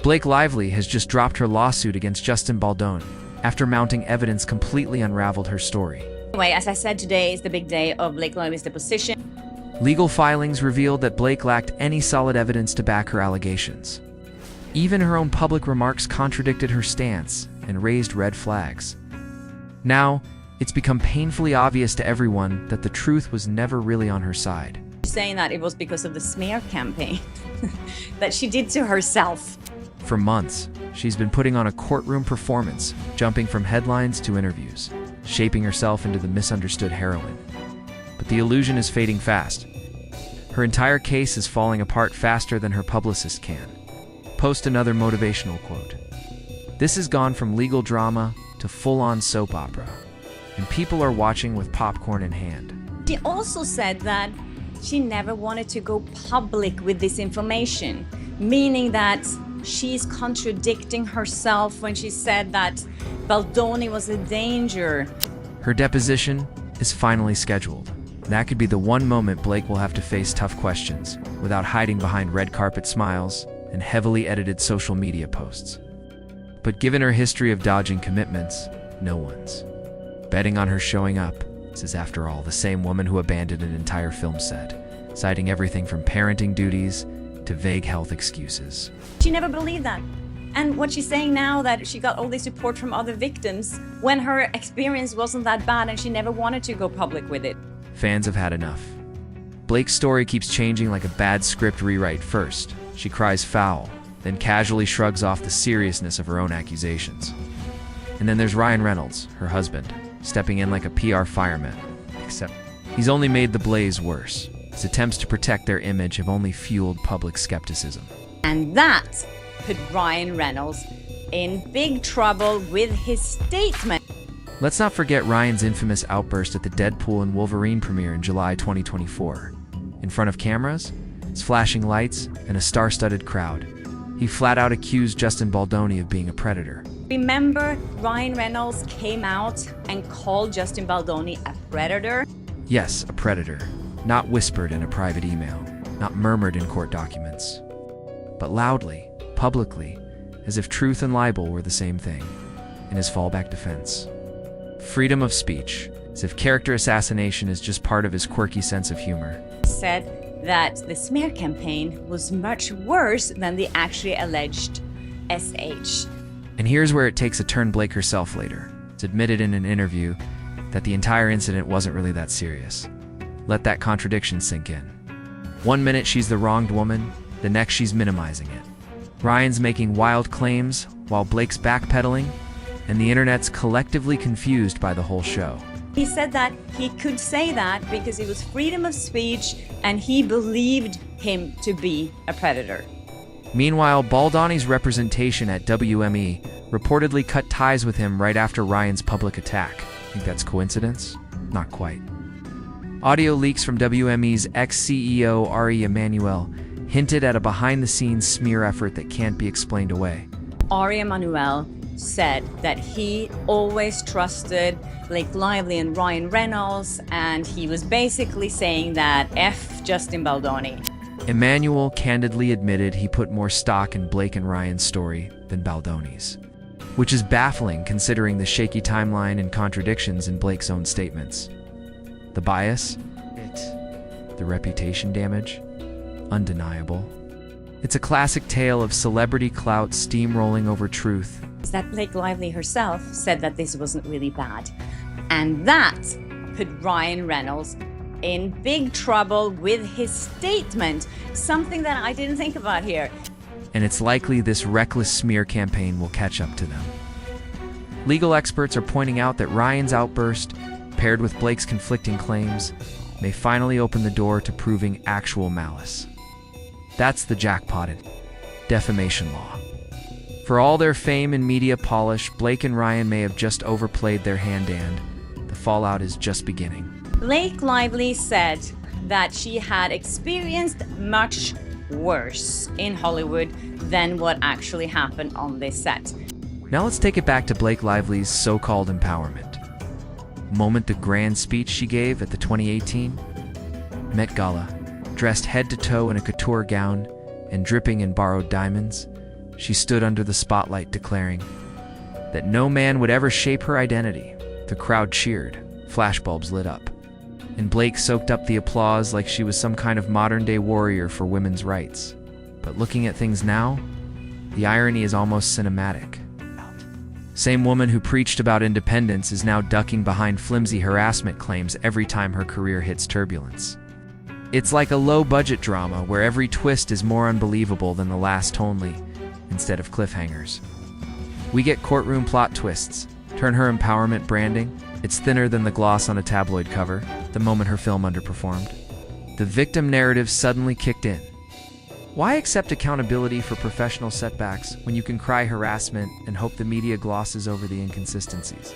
Blake Lively has just dropped her lawsuit against Justin Baldoni after mounting evidence completely unraveled her story. Anyway, as I said, today is the big day of Blake Lively's deposition. Legal filings revealed that Blake lacked any solid evidence to back her allegations. Even her own public remarks contradicted her stance and raised red flags. Now, it's become painfully obvious to everyone that the truth was never really on her side. Saying that it was because of the smear campaign that she did to herself. For months, she's been putting on a courtroom performance, jumping from headlines to interviews, shaping herself into the misunderstood heroine. But the illusion is fading fast. Her entire case is falling apart faster than her publicist can. Post another motivational quote. This has gone from legal drama to full-on soap opera, and people are watching with popcorn in hand. She also said that she never wanted to go public with this information, meaning that she's contradicting herself when she said that Baldoni was a danger. Her deposition is finally scheduled. That could be the one moment Blake will have to face tough questions without hiding behind red carpet smiles and heavily edited social media posts. But given her history of dodging commitments, no one's betting on her showing up. This is, after all, the same woman who abandoned an entire film set, citing everything from parenting duties to vague health excuses. She never believed that. And what she's saying now, that she got all this support from other victims when her experience wasn't that bad and she never wanted to go public with it. Fans have had enough. Blake's story keeps changing like a bad script rewrite. First, she cries foul, then casually shrugs off the seriousness of her own accusations. And then there's Ryan Reynolds, her husband, stepping in like a PR fireman, except he's only made the blaze worse. His attempts to protect their image have only fueled public skepticism. And that put Ryan Reynolds in big trouble with his statement. Let's not forget Ryan's infamous outburst at the Deadpool and Wolverine premiere in July 2024. In front of cameras, his flashing lights, and a star-studded crowd, he flat-out accused Justin Baldoni of being a predator. Remember, Ryan Reynolds came out and called Justin Baldoni a predator? Yes, a predator. Not whispered in a private email, not murmured in court documents, but loudly, publicly, as if truth and libel were the same thing, in his fallback defense. Freedom of speech, as if character assassination is just part of his quirky sense of humor. Said that the smear campaign was much worse than the actually alleged SH. And here's where it takes a turn. Blake herself later. It's admitted in an interview that the entire incident wasn't really that serious. Let that contradiction sink in. One minute she's the wronged woman, the next she's minimizing it. Ryan's making wild claims while Blake's backpedaling, and the internet's collectively confused by the whole show. He said that he could say that because it was freedom of speech and he believed him to be a predator. Meanwhile, Baldoni's representation at WME reportedly cut ties with him right after Ryan's public attack. Think that's coincidence? Not quite. Audio leaks from WME's ex-CEO Ari Emanuel hinted at a behind-the-scenes smear effort that can't be explained away. Ari Emanuel said that he always trusted Blake Lively and Ryan Reynolds, and he was basically saying that F Justin Baldoni. Emanuel candidly admitted he put more stock in Blake and Ryan's story than Baldoni's, which is baffling considering the shaky timeline and contradictions in Blake's own statements. The bias? The reputation damage? Undeniable. It's a classic tale of celebrity clout steamrolling over truth. That Blake Lively herself said that this wasn't really bad. And that put Ryan Reynolds in big trouble with his statement, something that I didn't think about here. And it's likely this reckless smear campaign will catch up to them. Legal experts are pointing out that Ryan's outburst, paired with Blake's conflicting claims, may finally open the door to proving actual malice. That's the jackpotted defamation law. For all their fame and media polish, Blake and Ryan may have just overplayed their hand, and the fallout is just beginning. Blake Lively said that she had experienced much worse in Hollywood than what actually happened on this set. Now let's take it back to Blake Lively's so-called empowerment. Moment the grand speech she gave at the 2018 Met Gala, dressed head to toe in a couture gown and dripping in borrowed diamonds, she stood under the spotlight declaring that no man would ever shape her identity. The crowd cheered, flashbulbs lit up, and Blake soaked up the applause like she was some kind of modern-day warrior for women's rights. But looking at things now, the irony is almost cinematic. Same woman who preached about independence is now ducking behind flimsy harassment claims every time her career hits turbulence. It's like a low-budget drama where every twist is more unbelievable than the last only, instead of cliffhangers. We get courtroom plot twists. Turn her empowerment branding. It's thinner than the gloss on a tabloid cover, the moment her film underperformed. The victim narrative suddenly kicked in. Why accept accountability for professional setbacks when you can cry harassment and hope the media glosses over the inconsistencies?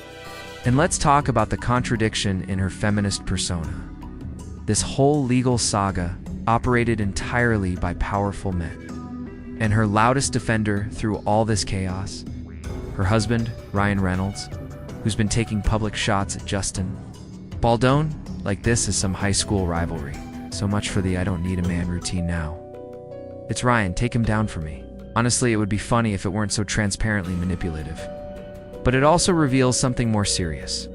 And let's talk about the contradiction in her feminist persona. This whole legal saga operated entirely by powerful men. And her loudest defender through all this chaos, her husband, Ryan Reynolds, who's been taking public shots at Justin. Baldoni, like this is some high school rivalry. So much for the I don't need a man routine now. It's Ryan, take him down for me. Honestly, it would be funny if it weren't so transparently manipulative. But it also reveals something more serious.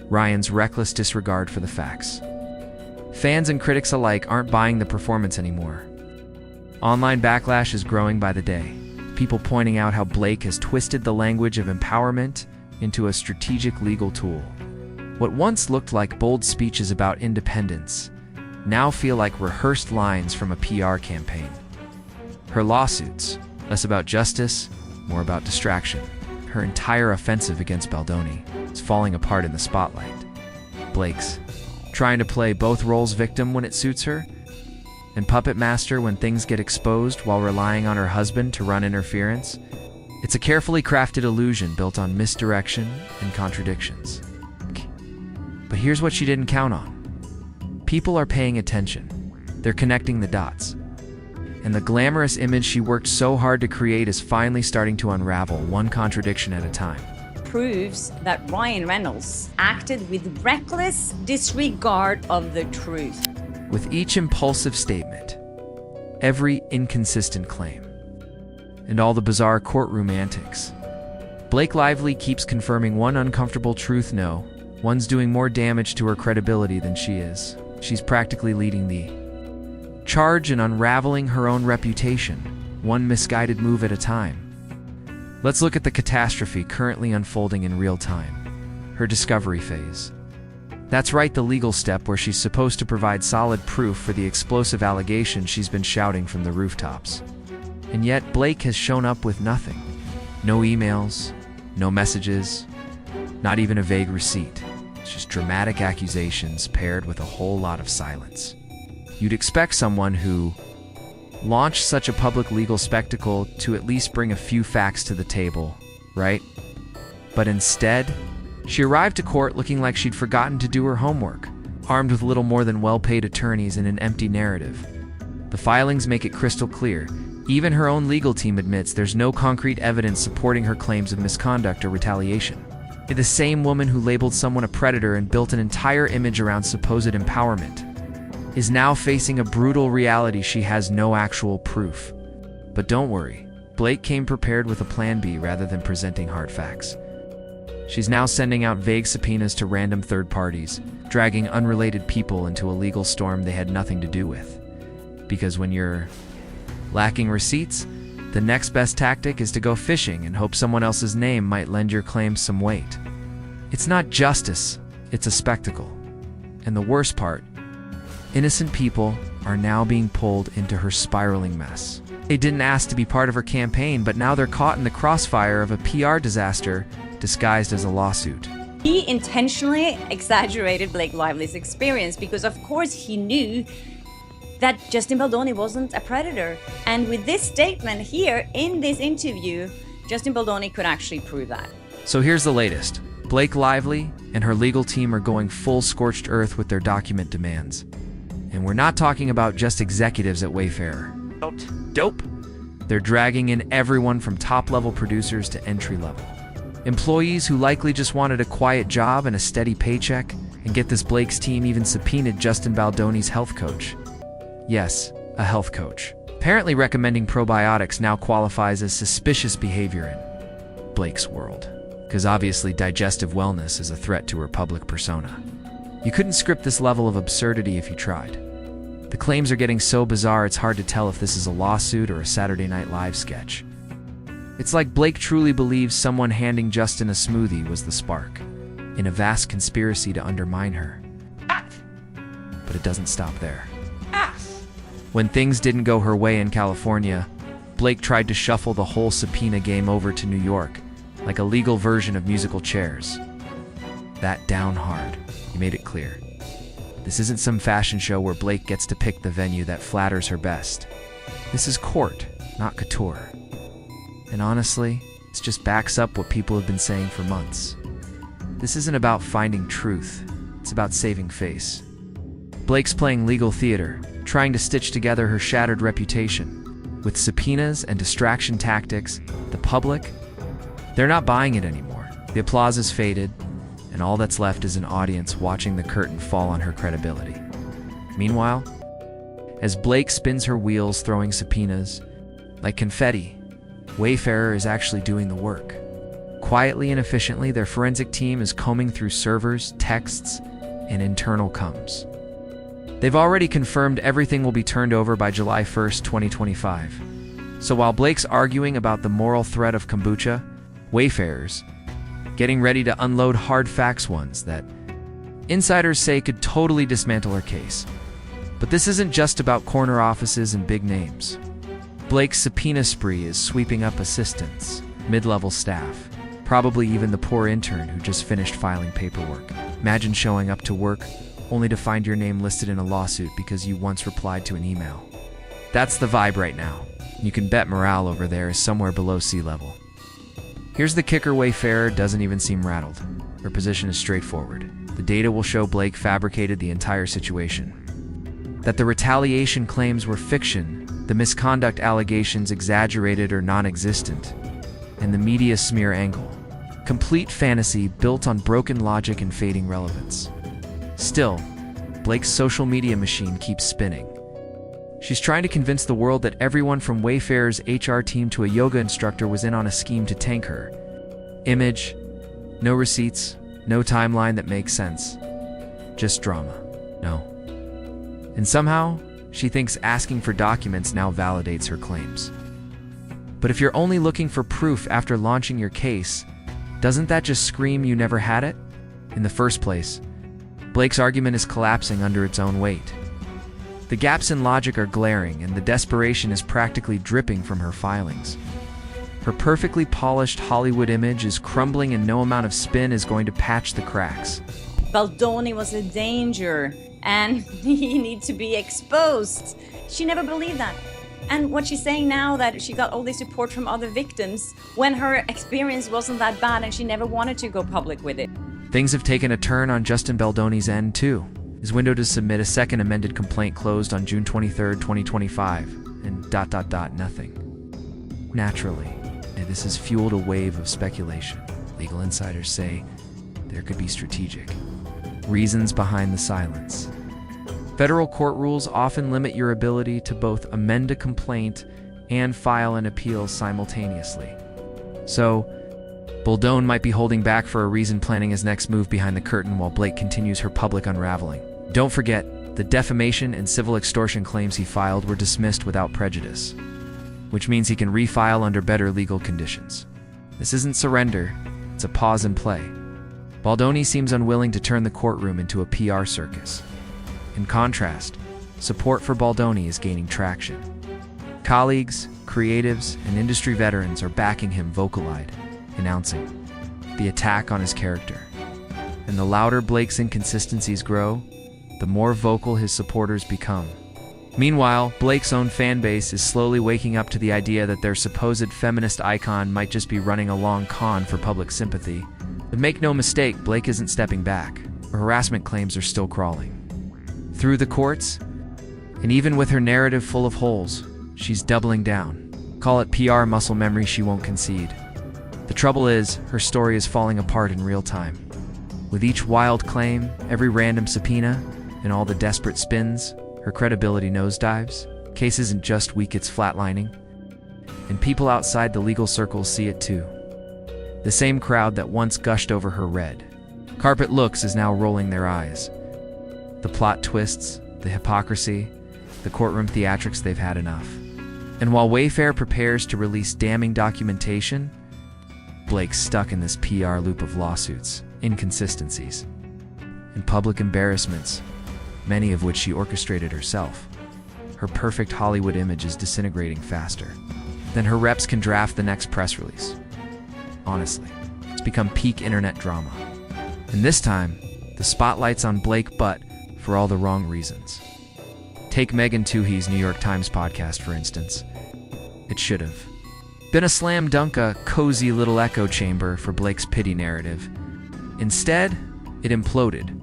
Ryan's reckless disregard for the facts. Fans and critics alike aren't buying the performance anymore. Online backlash is growing by the day. People pointing out how Blake has twisted the language of empowerment into a strategic legal tool. What once looked like bold speeches about independence now feel like rehearsed lines from a PR campaign. Her lawsuits, less about justice, more about distraction. Her entire offensive against Baldoni is falling apart in the spotlight. Blake's trying to play both roles, victim when it suits her, and puppet master when things get exposed, while relying on her husband to run interference. It's a carefully crafted illusion built on misdirection and contradictions. But here's what she didn't count on. People are paying attention. They're connecting the dots. And the glamorous image she worked so hard to create is finally starting to unravel, one contradiction at a time. Proves that Ryan Reynolds acted with reckless disregard of the truth. With each impulsive statement, every inconsistent claim, and all the bizarre courtroom antics, Blake Lively keeps confirming one uncomfortable truth: no, one's doing more damage to her credibility than she is. She's practically leading the charge in unraveling her own reputation, one misguided move at a time. Let's look at the catastrophe currently unfolding in real time. Her discovery phase. That's right, the legal step where she's supposed to provide solid proof for the explosive allegations she's been shouting from the rooftops. And yet, Blake has shown up with nothing. No emails, no messages, not even a vague receipt. It's just dramatic accusations paired with a whole lot of silence. You'd expect someone who launched such a public legal spectacle to at least bring a few facts to the table, right? But instead, she arrived to court looking like she'd forgotten to do her homework, armed with little more than well-paid attorneys and an empty narrative. The filings make it crystal clear. Even her own legal team admits there's no concrete evidence supporting her claims of misconduct or retaliation. The same woman who labeled someone a predator and built an entire image around supposed empowerment is now facing a brutal reality: she has no actual proof. But don't worry, Blake came prepared with a plan B rather than presenting hard facts. She's now sending out vague subpoenas to random third parties, dragging unrelated people into a legal storm they had nothing to do with. Because when you're lacking receipts, the next best tactic is to go fishing and hope someone else's name might lend your claims some weight. It's not justice, it's a spectacle. And the worst part, innocent people are now being pulled into her spiraling mess. They didn't ask to be part of her campaign, but now they're caught in the crossfire of a PR disaster disguised as a lawsuit. He intentionally exaggerated Blake Lively's experience because, of course, he knew that Justin Baldoni wasn't a predator. And with this statement here in this interview, Justin Baldoni could actually prove that. So here's the latest. Blake Lively and her legal team are going full scorched earth with their document demands. And we're not talking about just executives at Wayfair. Dope. They're dragging in everyone from top-level producers to entry-level employees who likely just wanted a quiet job and a steady paycheck. And get this, Blake's team even subpoenaed Justin Baldoni's health coach. Yes, a health coach. Apparently, recommending probiotics now qualifies as suspicious behavior in Blake's world, because obviously digestive wellness is a threat to her public persona. You couldn't script this level of absurdity if you tried. The claims are getting so bizarre it's hard to tell if this is a lawsuit or a Saturday Night Live sketch. It's like Blake truly believes someone handing Justin a smoothie was the spark, in a vast conspiracy to undermine her. But it doesn't stop there. When things didn't go her way in California, Blake tried to shuffle the whole subpoena game over to New York, like a legal version of musical chairs. That down hard. He made it clear. This isn't some fashion show where Blake gets to pick the venue that flatters her best. This is court, not couture. And honestly, it just backs up what people have been saying for months. This isn't about finding truth, it's about saving face. Blake's playing legal theater, trying to stitch together her shattered reputation. With subpoenas and distraction tactics, the public, they're not buying it anymore. The applause has faded, and all that's left is an audience watching the curtain fall on her credibility. Meanwhile, as Blake spins her wheels throwing subpoenas, like confetti, Wayfarer is actually doing the work. Quietly and efficiently, their forensic team is combing through servers, texts, and internal comms. They've already confirmed everything will be turned over by July 1st, 2025. So while Blake's arguing about the moral threat of kombucha, Wayfarers getting ready to unload hard facts, ones that insiders say could totally dismantle her case. But this isn't just about corner offices and big names. Blake's subpoena spree is sweeping up assistants, mid-level staff, probably even the poor intern who just finished filing paperwork. Imagine showing up to work only to find your name listed in a lawsuit because you once replied to an email. That's the vibe right now. You can bet morale over there is somewhere below sea level. Here's the kicker: Wayfarer doesn't even seem rattled. Her position is straightforward. The data will show Blake fabricated the entire situation. That the retaliation claims were fiction, the misconduct allegations exaggerated or non-existent, and the media smear angle. Complete fantasy built on broken logic and fading relevance. Still, Blake's social media machine keeps spinning. She's trying to convince the world that everyone from Wayfarer's HR team to a yoga instructor was in on a scheme to tank her. Image, no receipts, no timeline that makes sense. Just drama. No. And somehow, she thinks asking for documents now validates her claims. But if you're only looking for proof after launching your case, doesn't that just scream you never had it? In the first place, Blake's argument is collapsing under its own weight. The gaps in logic are glaring, and the desperation is practically dripping from her filings. Her perfectly polished Hollywood image is crumbling, and no amount of spin is going to patch the cracks. Baldoni was a danger, and he needs to be exposed. She never believed that. And what she's saying now, that she got all this support from other victims when her experience wasn't that bad and she never wanted to go public with it. Things have taken a turn on Justin Baldoni's end, too. His window to submit a second amended complaint closed on June 23, 2025, and nothing. Naturally, this has fueled a wave of speculation. Legal insiders say there could be strategic reasons behind the silence. Federal court rules often limit your ability to both amend a complaint and file an appeal simultaneously. So, Baldoni might be holding back for a reason, planning his next move behind the curtain while Blake continues her public unraveling. Don't forget, the defamation and civil extortion claims he filed were dismissed without prejudice, which means he can refile under better legal conditions. This isn't surrender, it's a pause and play. Baldoni seems unwilling to turn the courtroom into a PR circus. In contrast, support for Baldoni is gaining traction. Colleagues, creatives, and industry veterans are backing him vocal-eyed, announcing the attack on his character. And the louder Blake's inconsistencies grow, the more vocal his supporters become. Meanwhile, Blake's own fan base is slowly waking up to the idea that their supposed feminist icon might just be running a long con for public sympathy. But make no mistake, Blake isn't stepping back. Her harassment claims are still crawling through the courts, and even with her narrative full of holes, she's doubling down. Call it PR muscle memory, she won't concede. The trouble is, her story is falling apart in real time. With each wild claim, every random subpoena, and all the desperate spins, her credibility nosedives. case isn't just weak, it's flatlining. And people outside the legal circles see it too. The same crowd that once gushed over her red carpet looks is now rolling their eyes. The plot twists, the hypocrisy, the courtroom theatrics, they've had enough. And while Wayfair prepares to release damning documentation, Blake's stuck in this PR loop of lawsuits, inconsistencies, and public embarrassments, many of which she orchestrated herself. Her perfect Hollywood image is disintegrating faster than her reps can draft the next press release. Honestly, it's become peak internet drama. And this time, the spotlight's on Blake, but for all the wrong reasons. Take Megan Twohey's New York Times podcast, for instance. It should have been a slam dunk, a cozy little echo chamber for Blake's pity narrative. Instead, it imploded.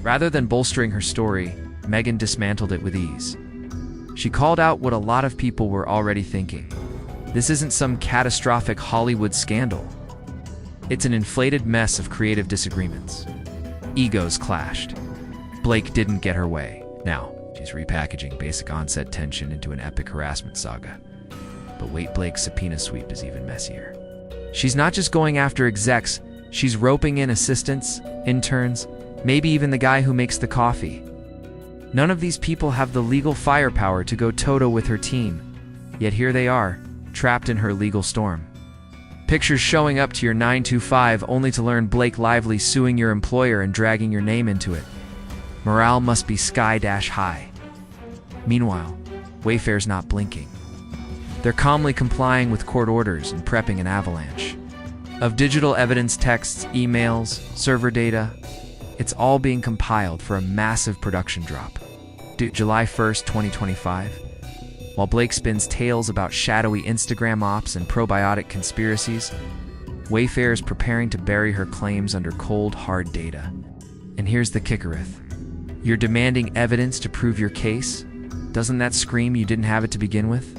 Rather than bolstering her story, Megan dismantled it with ease. She called out what a lot of people were already thinking. This isn't some catastrophic Hollywood scandal. It's an inflated mess of creative disagreements. Egos clashed. Blake didn't get her way. Now, she's repackaging basic on-set tension into an epic harassment saga. But wait, Blake's subpoena sweep is even messier. She's not just going after execs, she's roping in assistants, interns, maybe even the guy who makes the coffee. None of these people have the legal firepower to go toe-to-toe with her team. Yet here they are, trapped in her legal storm. Pictures showing up to your 9to-5 only to learn Blake Lively suing your employer and dragging your name into it. Morale must be sky-high. Meanwhile, Wayfair's not blinking. They're calmly complying with court orders and prepping an avalanche of digital evidence, texts, emails, server data. It's all being compiled for a massive production drop. July 1st, 2025. While Blake spins tales about shadowy Instagram ops and probiotic conspiracies, Wayfair is preparing to bury her claims under cold, hard data. And here's the kickereth. You're demanding evidence to prove your case? Doesn't that scream you didn't have it to begin with?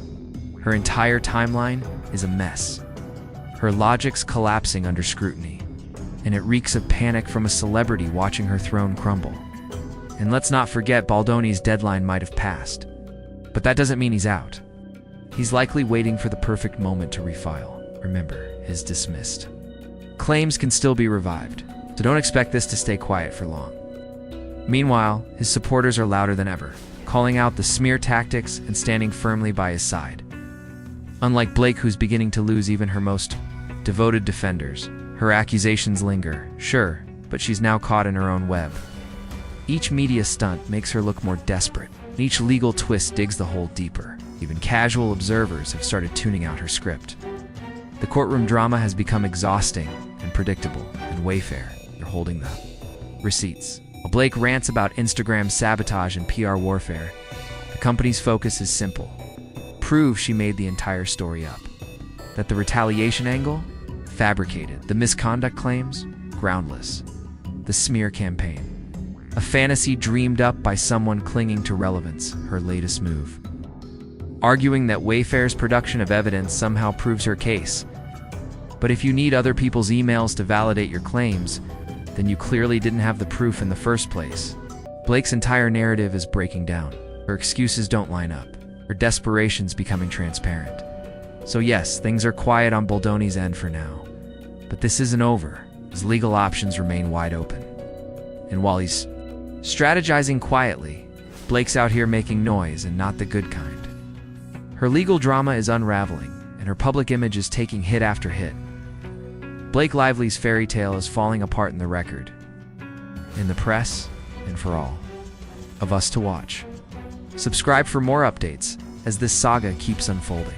Her entire timeline is a mess. Her logic's collapsing under scrutiny, and it reeks of panic from a celebrity watching her throne crumble. And let's not forget, Baldoni's deadline might have passed. But that doesn't mean he's out. He's likely waiting for the perfect moment to refile. Remember, his dismissed claims can still be revived, so don't expect this to stay quiet for long. Meanwhile, his supporters are louder than ever, calling out the smear tactics and standing firmly by his side. Unlike Blake, who's beginning to lose even her most devoted defenders, her accusations linger, sure, but she's now caught in her own web. Each media stunt makes her look more desperate, and each legal twist digs the hole deeper. Even casual observers have started tuning out her script. The courtroom drama has become exhausting and predictable, and Wayfair, they're holding the receipts. While Blake rants about Instagram sabotage and PR warfare, the company's focus is simple. Prove she made the entire story up. That the retaliation angle? Fabricated. The misconduct claims? Groundless. The smear campaign? A fantasy dreamed up by someone clinging to relevance, her latest move. Arguing that Wayfair's production of evidence somehow proves her case. But if you need other people's emails to validate your claims, then you clearly didn't have the proof in the first place. Blake's entire narrative is breaking down. Her excuses don't line up. Her desperation's becoming transparent. So yes, things are quiet on Baldoni's end for now. But this isn't over. His legal options remain wide open. And while he's strategizing quietly, Blake's out here making noise, and not the good kind. Her legal drama is unraveling, and her public image is taking hit after hit. Blake Lively's fairy tale is falling apart in the record, in the press, and for all of us to watch. Subscribe for more updates as this saga keeps unfolding.